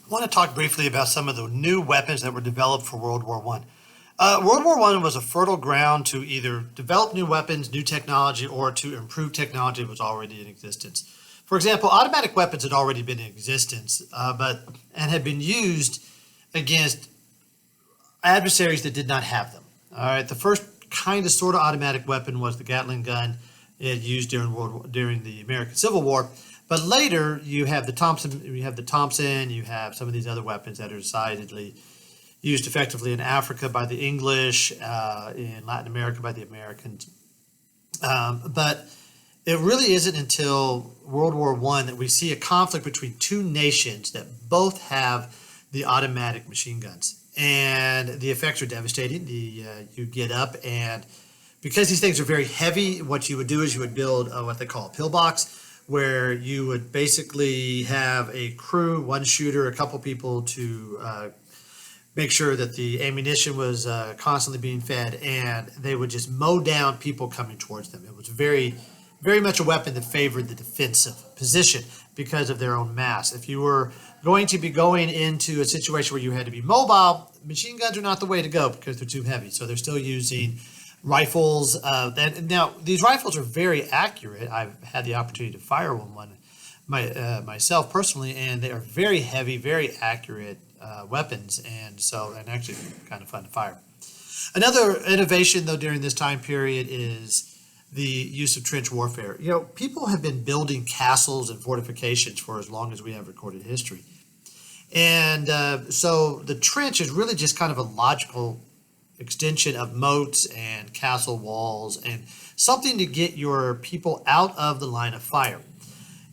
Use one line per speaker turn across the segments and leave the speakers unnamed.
I want to talk briefly about some of the new weapons that were developed for World War One. World War One was a fertile ground to either develop new weapons, new technology, or to improve technology that was already in existence. For example, automatic weapons had already been in existence, and had been used against adversaries that did not have them. All right, the first kind of sort of automatic weapon was the Gatling gun it used during the American Civil War. But later you have some of these other weapons that are decidedly used effectively in Africa by the English, in Latin America by the Americans. But it really isn't until World War One that we see a conflict between two nations that both have the automatic machine guns, and the effects are devastating. You get up, and because these things are very heavy, what you would do is you would build what they call a pillbox, where you would basically have a crew, one shooter, a couple people to make sure that the ammunition was constantly being fed, and they would just mow down people coming towards them. It was very, very much a weapon that favored the defensive position because of their own mass. If you were going to be going into a situation where you had to be mobile, machine guns are not the way to go because they're too heavy. So they're still using rifles. Now, these rifles are very accurate. I've had the opportunity to fire one myself personally, and they are very heavy, very accurate weapons, and actually kind of fun to fire. Another innovation, though, during this time period is the use of trench warfare. You know, people have been building castles and fortifications for as long as we have recorded history. And so the trench is really just kind of a logical extension of moats and castle walls and something to get your people out of the line of fire.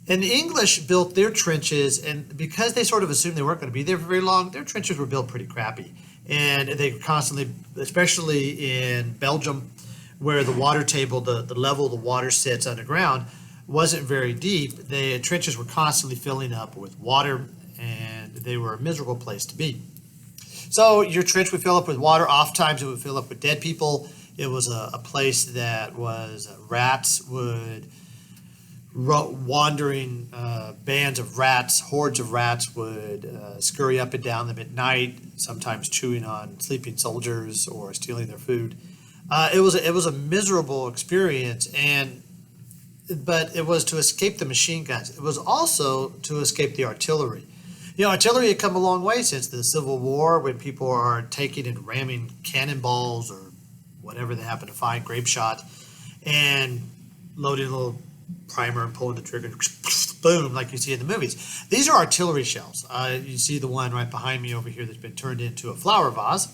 And the English built their trenches, and because they sort of assumed they weren't going to be there for very long, their trenches were built pretty crappy. And they constantly, especially in Belgium, where the water table, the level the water sits underground, wasn't very deep. The trenches were constantly filling up with water, and they were a miserable place to be. So your trench would fill up with water. Oftentimes it would fill up with dead people. It was a place that was rats would wandering bands of rats, hordes of rats would scurry up and down them at night, sometimes chewing on sleeping soldiers or stealing their food. It was a miserable experience, but it was to escape the machine guns. It was also to escape the artillery. You know, artillery had come a long way since the Civil War, when people are taking and ramming cannonballs or whatever they happen to find, grape shot, and loading a little primer and pulling the trigger, boom, like you see in the movies. These are artillery shells. You see the one right behind me over here that's been turned into a flower vase.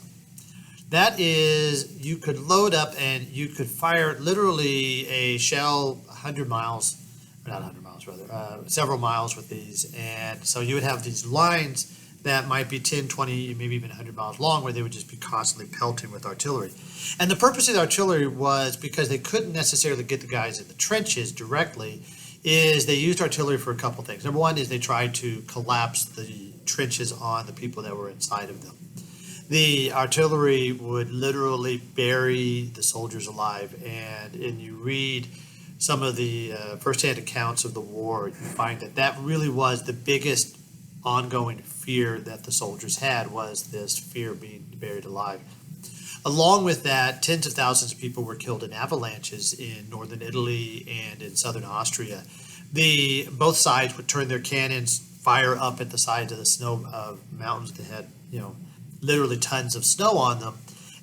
That is, you could load up and you could fire literally a shell 100 miles, or not 100 miles rather, several miles with these. And so you would have these lines that might be 10, 20, maybe even 100 miles long, where they would just be constantly pelting with artillery. And the purpose of the artillery was because they couldn't necessarily get the guys in the trenches directly, is they used artillery for a couple things. Number one is they tried to collapse the trenches on the people that were inside of them. The artillery would literally bury the soldiers alive, and you read some of the firsthand accounts of the war, you find that really was the biggest ongoing fear that the soldiers had, was this fear of being buried alive. Along with that, tens of thousands of people were killed in avalanches in northern Italy and in southern Austria. Both sides would turn their cannons, fire up at the sides of the snow mountains that had, literally tons of snow on them,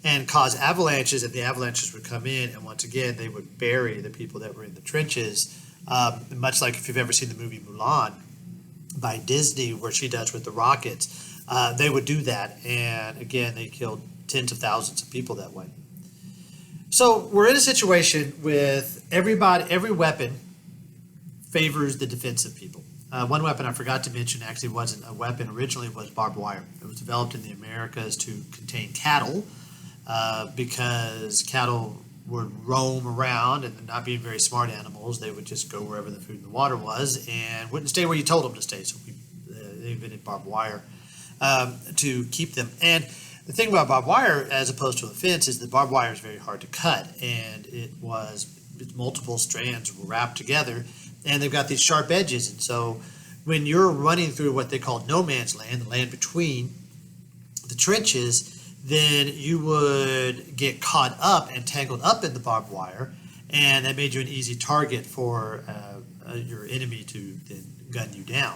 and cause avalanches, and the avalanches would come in, and once again they would bury the people that were in the trenches, much like if you've ever seen the movie Mulan by Disney, where she does with the rockets. They would do that, and again they killed tens of thousands of people that way. So we're in a situation with every weapon favors the defensive people. One weapon I forgot to mention actually wasn't a weapon originally, was barbed wire. It was developed in the Americas to contain cattle, because cattle would roam around, and not being very smart animals, they would just go wherever the food and the water was and wouldn't stay where you told them to stay. So they invented barbed wire to keep them. And the thing about barbed wire, as opposed to a fence, is that barbed wire is very hard to cut, and multiple strands wrapped together, and they've got these sharp edges. And so when you're running through what they call no man's land, the land between the trenches, then you would get caught up and tangled up in the barbed wire, and that made you an easy target for your enemy to then gun you down.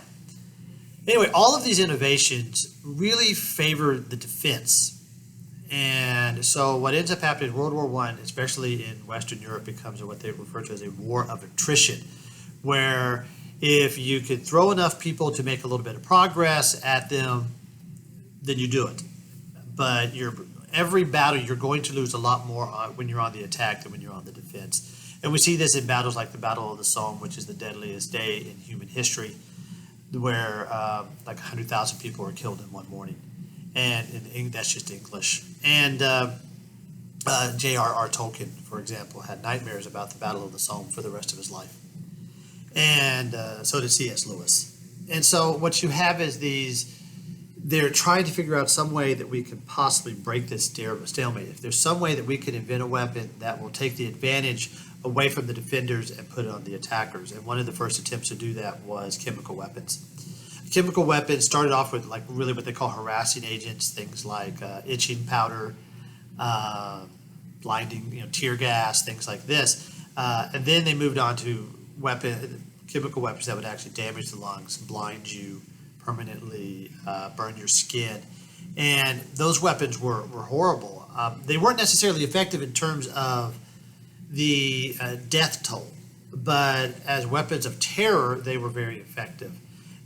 Anyway, all of these innovations really favor the defense. And so what ends up happening in World War I, especially in Western Europe, becomes what they refer to as a war of attrition, where if you could throw enough people to make a little bit of progress at them, then you do it. But every battle, you're going to lose a lot more when you're on the attack than when you're on the defense. And we see this in battles like the Battle of the Somme, which is the deadliest day in human history, where like 100,000 people were killed in one morning. And that's just English. And J.R.R. Tolkien, for example, had nightmares about the Battle of the Somme for the rest of his life. And so did C.S. Lewis. And so what you have is they're trying to figure out some way that we could possibly break this stalemate. If there's some way that we could invent a weapon that will take the advantage away from the defenders and put it on the attackers. And one of the first attempts to do that was chemical weapons. Chemical weapons started off with like really what they call harassing agents, things like itching powder, blinding, tear gas, things like this. And then they moved on to chemical weapons that would actually damage the lungs, blind you permanently, burn your skin. And those weapons were horrible. They weren't necessarily effective in terms of the death toll, but as weapons of terror, they were very effective.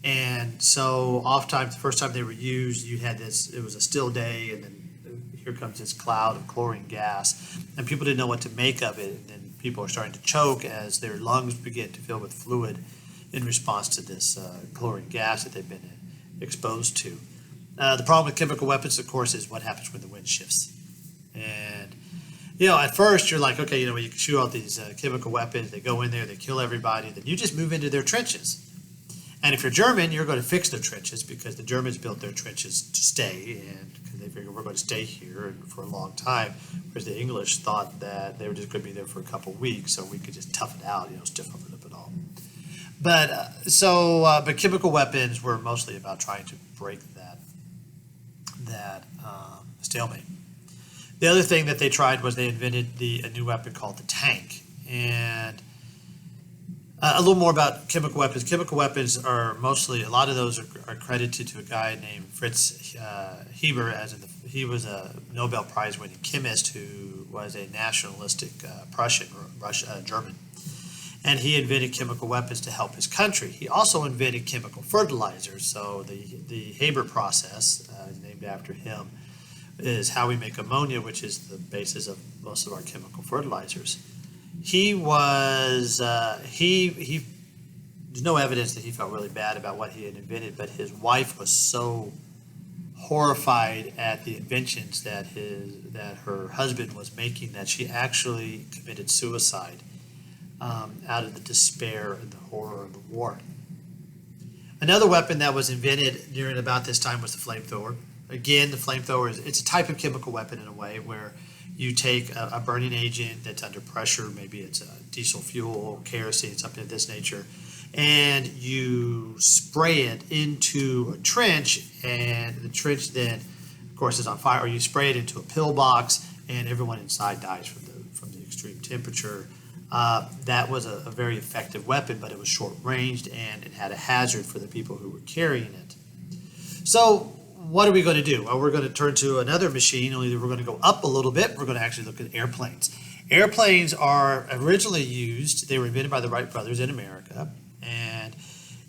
And so oftentimes the first time they were used, you had it was a still day, and then here comes this cloud of chlorine gas, and people didn't know what to make of it. And then people are starting to choke as their lungs begin to fill with fluid in response to this chlorine gas that they've been exposed to. The problem with chemical weapons, of course, is what happens when the wind shifts. And, at first you're like, okay, you can shoot all these chemical weapons, they go in there, they kill everybody, then you just move into their trenches. And if you're German, you're going to fix their trenches because the Germans built their trenches to stay, and because they figured we're going to stay here for a long time, whereas the English thought that they were just going to be there for a couple of weeks, so we could just tough it out, stiff upper lip and all. But chemical weapons were mostly about trying to break that stalemate. The other thing that they tried was they invented a new weapon called the tank. And a little more about chemical weapons. Chemical weapons are mostly, a lot of those are credited to a guy named Fritz Haber, he was a Nobel Prize winning chemist who was a nationalistic German. And he invented chemical weapons to help his country. He also invented chemical fertilizers. So the Haber process, named after him, is how we make ammonia, which is the basis of most of our chemical fertilizers. He was, there's no evidence that he felt really bad about what he had invented, but his wife was so horrified at the inventions that her husband was making that she actually committed suicide out of the despair and the horror of the war. Another weapon that was invented during about this time was the flamethrower. Again, the flamethrower it's a type of chemical weapon in a way where you take a burning agent that's under pressure, maybe it's diesel fuel, kerosene, something of this nature, and you spray it into a trench, and the trench then, of course, is on fire, or you spray it into a pillbox, and everyone inside dies from the extreme temperature. That was a very effective weapon, but it was short-ranged, and it had a hazard for the people who were carrying it. So what are we going to do? Well, we're going to turn to another machine, only we're going to go up a little bit. We're going to actually look at airplanes. Airplanes are originally used, they were invented by the Wright brothers in America, and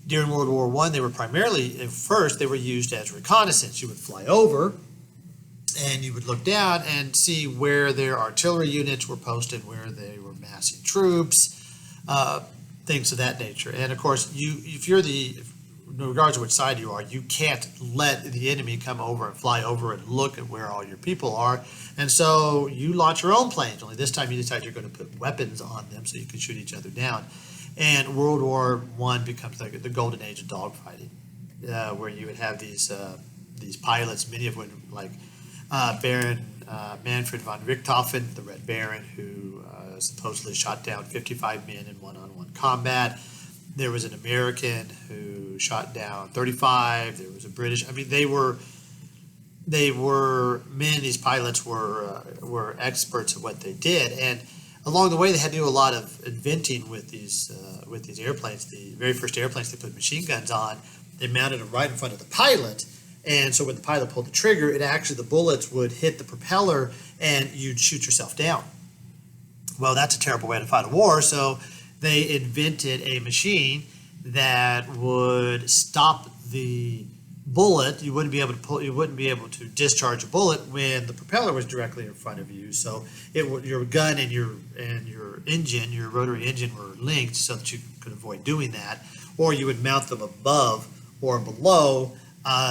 during World War I, they were primarily, at first, they were used as reconnaissance. You would fly over, and you would look down and see where their artillery units were posted, where they were massing troops, things of that nature. And of course, regardless of which side you are, you can't let the enemy come over and fly over and look at where all your people are. And so you launch your own planes, only this time you decide you're going to put weapons on them so you can shoot each other down. And World War I becomes like the golden age of dogfighting, where you would have these pilots, many of them like Baron Manfred von Richthofen, the Red Baron, who supposedly shot down 55 men in one-on-one combat. There was an American who shot down 35. There was a British. I mean, many of these pilots were experts at what they did, and along the way they had to do a lot of inventing with these airplanes. The very first airplanes, they put machine guns on. They mounted them right in front of the pilot, and so when the pilot pulled the trigger, the bullets would hit the propeller, and you'd shoot yourself down. Well, that's a terrible way to fight a war, so they invented a machine that would stop the bullet. You wouldn't be able to discharge a bullet when the propeller was directly in front of you. So your gun and your engine, your rotary engine, were linked so that you could avoid doing that. Or you would mount them above or below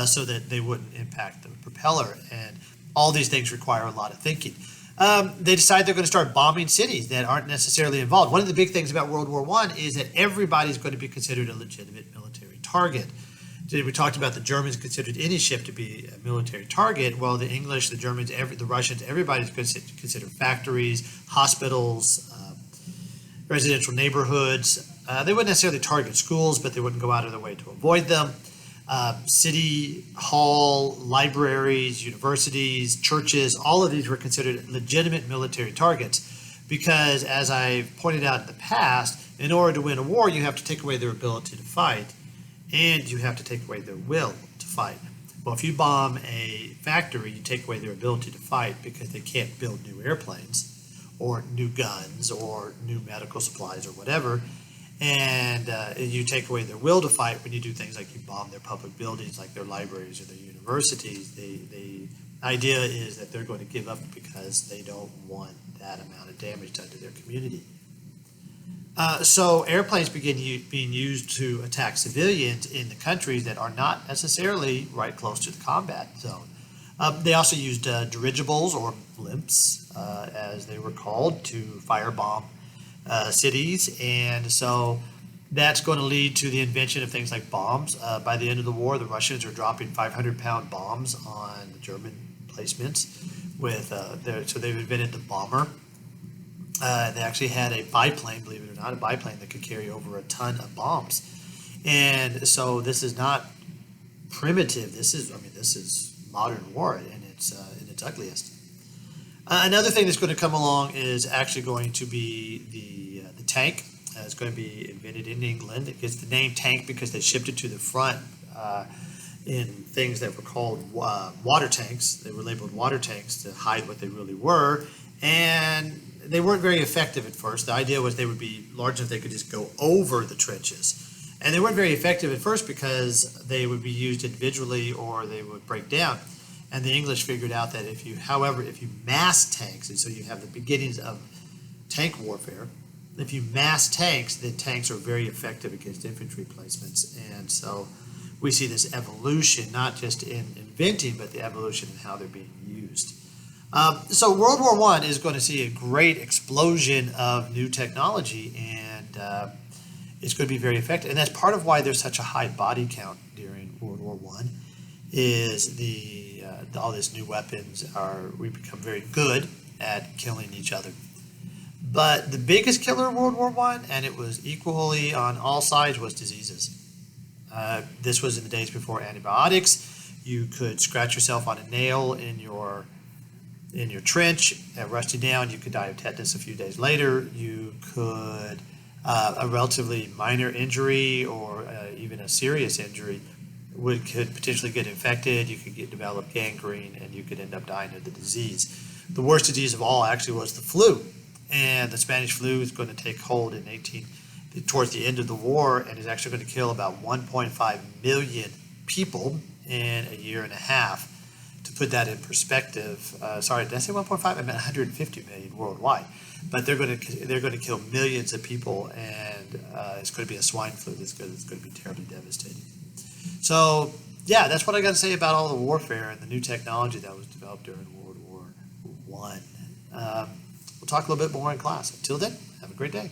so that they wouldn't impact the propeller. And all these things require a lot of thinking. They decide they're going to start bombing cities that aren't necessarily involved. One of the big things about World War I is that everybody's going to be considered a legitimate military target. We talked about the Germans considered any ship to be a military target. Well, the English, the Germans, the Russians, everybody's considered factories, hospitals, residential neighborhoods. They wouldn't necessarily target schools, but they wouldn't go out of their way to avoid them. City hall, libraries, universities, churches, all of these were considered legitimate military targets because, as I've pointed out in the past, in order to win a war, you have to take away their ability to fight, and you have to take away their will to fight. Well, if you bomb a factory, you take away their ability to fight because they can't build new airplanes or new guns or new medical supplies or whatever. And you take away their will to fight when you do things like you bomb their public buildings, like their libraries or their universities. The idea is that they're going to give up because they don't want that amount of damage done to their community. So airplanes begin being used to attack civilians in the countries that are not necessarily right close to the combat zone. They also used dirigibles, or blimps, as they were called, to firebomb cities, and so that's going to lead to the invention of things like bombs. By the end of the war, the Russians are dropping 500-pound bombs on the German placements. So they've invented the bomber. They actually had a biplane, believe it or not, a biplane that could carry over a ton of bombs. And so this is not primitive. This is modern war in its ugliest. Another thing that's going to come along is actually going to be the tank. It's going to be invented in England. It gets the name tank because they shipped it to the front in things that were called water tanks. They were labeled water tanks to hide what they really were, and they weren't very effective at first. The idea was they would be large enough they could just go over the trenches. And they weren't very effective at first because they would be used individually or they would break down. And the English figured out that if you mass tanks, and so you have the beginnings of tank warfare, if you mass tanks, then tanks are very effective against infantry placements. And so we see this evolution, not just in inventing, but the evolution in how they're being used. So World War I is going to see a great explosion of new technology, and it's going to be very effective. And that's part of why there's such a high body count during World War I, is all these new weapons we become very good at killing each other. But the biggest killer of World War I, and it was equally on all sides, was diseases. This was in the days before antibiotics. You could scratch yourself on a nail in your trench, rusty down. You could die of tetanus a few days later. You could, a relatively minor injury or even a serious injury could potentially get infected. You could develop gangrene, and you could end up dying of the disease. The worst disease of all actually was the flu, and the Spanish flu is going to take hold towards the end of the war, and is actually going to kill about 1.5 million people in a year and a half. To put that in perspective, sorry, did I say 1.5? I meant 150 million worldwide. But they're going to kill millions of people, and it's going to be a swine flu that's going to be terribly devastating. So, yeah, that's what I got to say about all the warfare and the new technology that was developed during World War I. We'll talk a little bit more in class. Until then, have a great day.